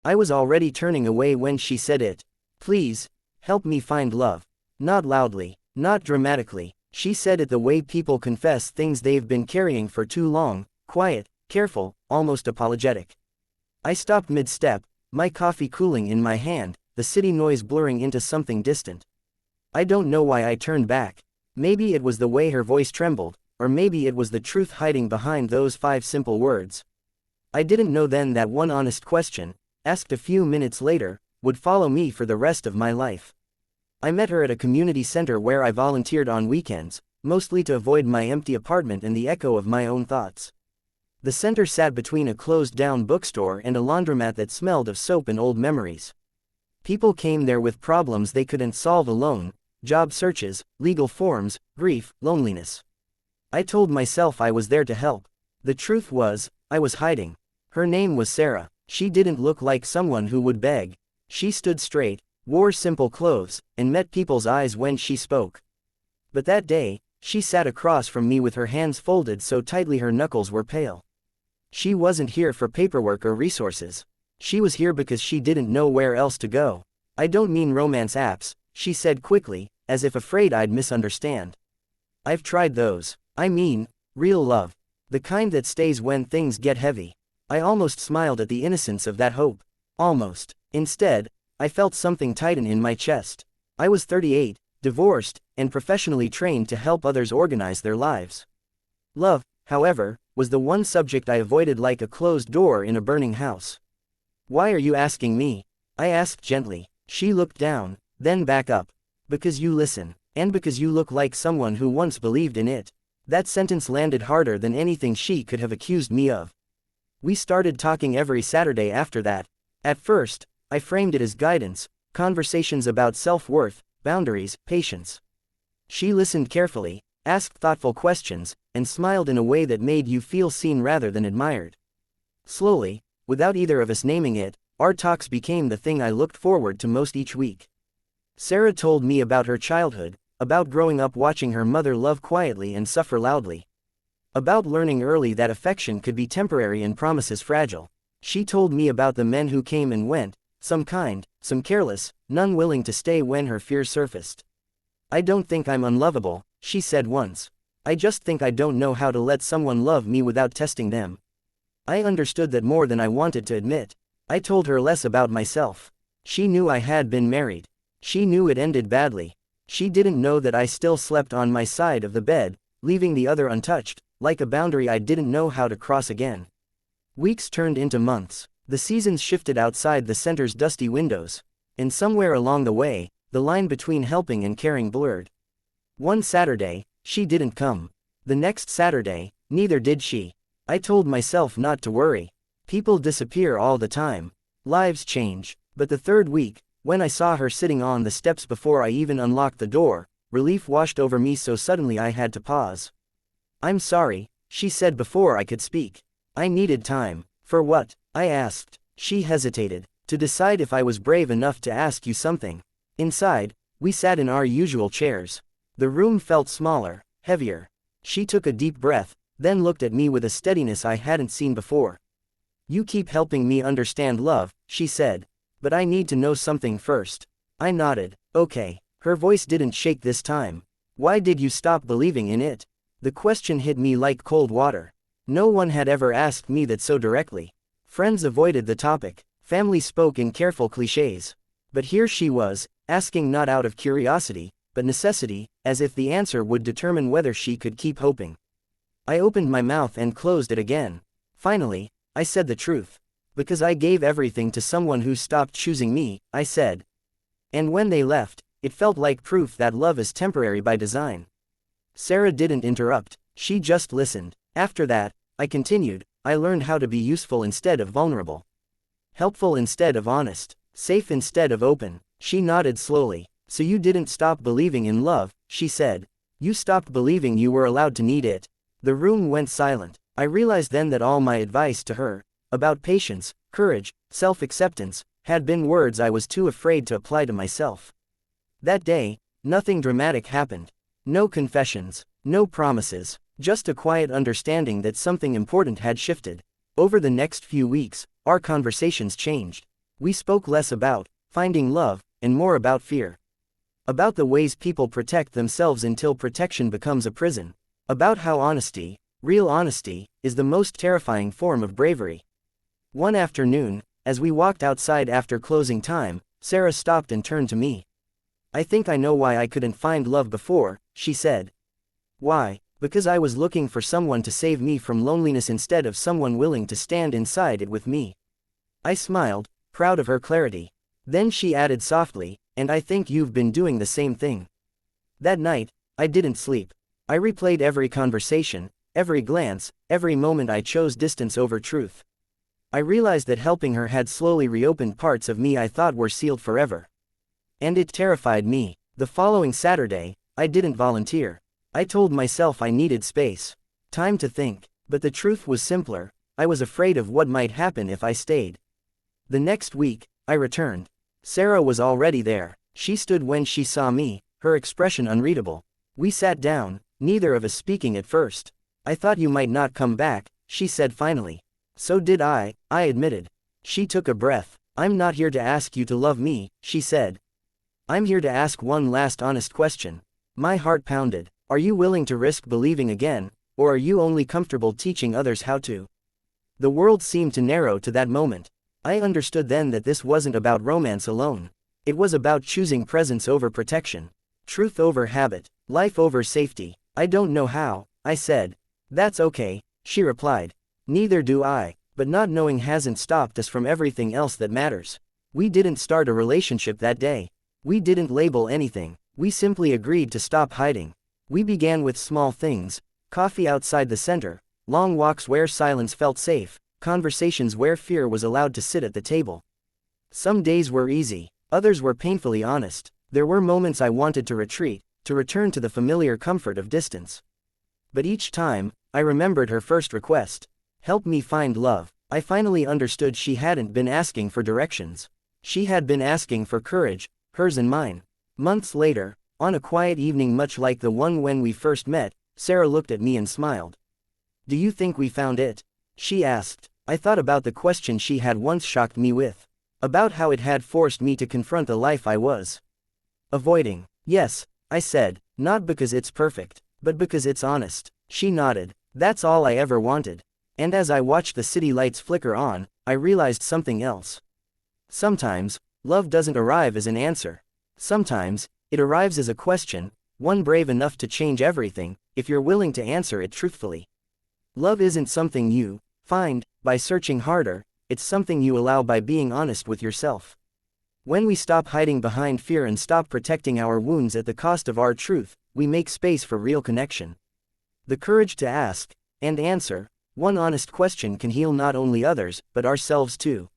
I was already turning away when she said it. Please, help me find love. Not loudly, not dramatically. She said it the way people confess things they've been carrying for too long, quiet, careful, almost apologetic. I stopped mid-step, my coffee cooling in my hand, the city noise blurring into something distant. I don't know why I turned back. Maybe it was the way her voice trembled, or maybe it was the truth hiding behind those 5 simple words. I didn't know then that one honest question, asked a few minutes later, would follow me for the rest of my life. I met her at a community center where I volunteered on weekends, mostly to avoid my empty apartment and the echo of my own thoughts. The center sat between a closed-down bookstore and a laundromat that smelled of soap and old memories. People came there with problems they couldn't solve alone, job searches, legal forms, grief, loneliness. I told myself I was there to help. The truth was, I was hiding. Her name was Sarah. She didn't look like someone who would beg. She stood straight, wore simple clothes, and met people's eyes when she spoke. But that day, she sat across from me with her hands folded so tightly her knuckles were pale. She wasn't here for paperwork or resources. She was here because she didn't know where else to go. I don't mean romance apps, she said quickly, as if afraid I'd misunderstand. I've tried those. I mean, real love. The kind that stays when things get heavy. I almost smiled at the innocence of that hope. Almost. Instead, I felt something tighten in my chest. I was 38, divorced, and professionally trained to help others organize their lives. Love, however, was the one subject I avoided like a closed door in a burning house. Why are you asking me? I asked gently. She looked down, then back up. Because you listen, and because you look like someone who once believed in it. That sentence landed harder than anything she could have accused me of. We started talking every Saturday after that. At first, I framed it as guidance, conversations about self-worth, boundaries, patience. She listened carefully, asked thoughtful questions, and smiled in a way that made you feel seen rather than admired. Slowly, without either of us naming it, our talks became the thing I looked forward to most each week. Sarah told me about her childhood, about growing up watching her mother love quietly and suffer loudly. About learning early that affection could be temporary and promises fragile. She told me about the men who came and went, some kind, some careless, none willing to stay when her fears surfaced. I don't think I'm unlovable, she said once. I just think I don't know how to let someone love me without testing them. I understood that more than I wanted to admit. I told her less about myself. She knew I had been married. She knew it ended badly. She didn't know that I still slept on my side of the bed, leaving the other untouched, like a boundary I didn't know how to cross again. Weeks turned into months. The seasons shifted outside the center's dusty windows. And somewhere along the way, the line between helping and caring blurred. One Saturday, she didn't come. The next Saturday, neither did she. I told myself not to worry. People disappear all the time. Lives change. But the third week, when I saw her sitting on the steps before I even unlocked the door, relief washed over me so suddenly I had to pause. I'm sorry, she said before I could speak. I needed time. For what? I asked. She hesitated, to decide if I was brave enough to ask you something. Inside, we sat in our usual chairs. The room felt smaller, heavier. She took a deep breath, then looked at me with a steadiness I hadn't seen before. You keep helping me understand love, she said. But I need to know something first. I nodded. Okay. Her voice didn't shake this time. Why did you stop believing in it? The question hit me like cold water. No one had ever asked me that so directly. Friends avoided the topic. Family spoke in careful clichés. But here she was, asking not out of curiosity, but necessity, as if the answer would determine whether she could keep hoping. I opened my mouth and closed it again. Finally, I said the truth. Because I gave everything to someone who stopped choosing me, I said. And when they left, it felt like proof that love is temporary by design. Sarah didn't interrupt, she just listened. After that, I continued, I learned how to be useful instead of vulnerable. Helpful instead of honest. Safe instead of open. She nodded slowly. So you didn't stop believing in love, she said. You stopped believing you were allowed to need it. The room went silent. I realized then that all my advice to her, about patience, courage, self-acceptance, had been words I was too afraid to apply to myself. That day, nothing dramatic happened. No confessions, no promises, just a quiet understanding that something important had shifted. Over the next few weeks, our conversations changed. We spoke less about finding love, and more about fear. About the ways people protect themselves until protection becomes a prison. About how honesty, real honesty, is the most terrifying form of bravery. One afternoon, as we walked outside after closing time, Sarah stopped and turned to me. "I think I know why I couldn't find love before," she said. "Why? Because I was looking for someone to save me from loneliness instead of someone willing to stand inside it with me." I smiled, proud of her clarity. Then she added softly, "And I think you've been doing the same thing." That night, I didn't sleep. I replayed every conversation, every glance, every moment I chose distance over truth. I realized that helping her had slowly reopened parts of me I thought were sealed forever. And it terrified me. The following Saturday, I didn't volunteer. I told myself I needed space. Time to think. But the truth was simpler. I was afraid of what might happen if I stayed. The next week, I returned. Sarah was already there. She stood when she saw me, her expression unreadable. We sat down, neither of us speaking at first. "I thought you might not come back," she said finally. "So did I admitted. She took a breath. "I'm not here to ask you to love me," she said. "I'm here to ask one last honest question." My heart pounded. Are you willing to risk believing again, or are you only comfortable teaching others how to? The world seemed to narrow to that moment. I understood then that this wasn't about romance alone. It was about choosing presence over protection. Truth over habit. Life over safety. "I don't know how," I said. "That's okay," she replied. "Neither do I, but not knowing hasn't stopped us from everything else that matters." We didn't start a relationship that day. We didn't label anything. We simply agreed to stop hiding. We began with small things: coffee outside the center, long walks where silence felt safe, conversations where fear was allowed to sit at the table. Some days were easy, others were painfully honest. There were moments I wanted to retreat, to return to the familiar comfort of distance. But each time, I remembered her first request: "Help me find love." I finally understood she hadn't been asking for directions. She had been asking for courage, hers and mine. Months later, on a quiet evening much like the one when we first met, Sarah looked at me and smiled. "Do you think we found it?" she asked. I thought about the question she had once shocked me with. About how it had forced me to confront the life I was avoiding. "Yes," I said, "not because it's perfect, but because it's honest." She nodded. "That's all I ever wanted." And as I watched the city lights flicker on, I realized something else. Sometimes, love doesn't arrive as an answer. Sometimes, it arrives as a question, one brave enough to change everything, if you're willing to answer it truthfully. Love isn't something you find by searching harder, it's something you allow by being honest with yourself. When we stop hiding behind fear and stop protecting our wounds at the cost of our truth, we make space for real connection. The courage to ask and answer one honest question can heal not only others, but ourselves too.